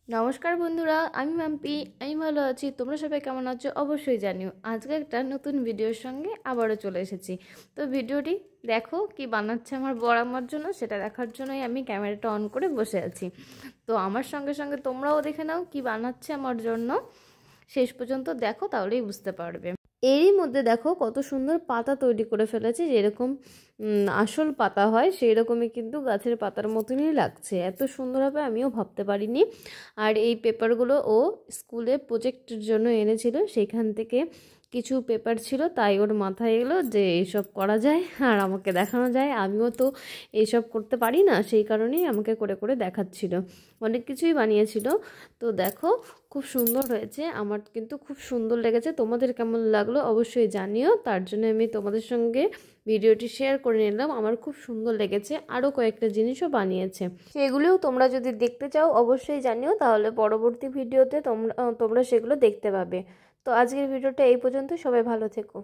নমস্কার বন্ধুরা, আমি মাম্পি। আমি ভালো আছি। তোমরা সবাই কেমন আছো অবশ্যই জানিও। আজকে একটা নতুন ভিডিওর সঙ্গে আবারও চলে এসেছি। তো ভিডিওটি দেখো কি বানাচ্ছে আমার বর আমার জন্য, সেটা দেখার জন্যই আমি ক্যামেরাটা অন করে বসে আছি। তো আমার সঙ্গে সঙ্গে তোমরাও দেখে নাও কি বানাচ্ছে আমার জন্য। শেষ পর্যন্ত দেখো, তাহলেই বুঝতে পারবে। এরই মধ্যে দেখো কত সুন্দর পাতা তৈরি করে ফেলেছে, যেরকম আসল পাতা হয় সেই রকমই কিন্তু গাছের পাতার মতনই লাগছে। এত সুন্দর হবে আমিও ভাবতে পারিনি। আর এই পেপারগুলো ও স্কুলে প্রজেক্টের জন্য এনেছিল, সেখান থেকে কিছু পেপার ছিল, তাই ওর মাথায় এলো যে এইসব করা যায় আর আমাকে দেখানো যায়। আমিও তো এইসব করতে পারি না, সেই কারণেই আমাকে করে করে দেখাচ্ছিল। অনেক কিছুই বানিয়েছিল। তো দেখো খুব সুন্দর হয়েছে, আমার কিন্তু খুব সুন্দর লেগেছে। তোমাদের কেমন লাগলো অবশ্যই জানিও। তার জন্য আমি তোমাদের সঙ্গে ভিডিওটি শেয়ার করে নিলাম। আমার খুব সুন্দর লেগেছে। আরও কয়েকটা জিনিসও বানিয়েছে, সেগুলোও তোমরা যদি দেখতে চাও অবশ্যই জানিও, তাহলে পরবর্তী ভিডিওতে তোমরা সেগুলো দেখতে পাবে। তো আজকের ভিডিওটা এই পর্যন্ত। সবাই ভালো থেকো।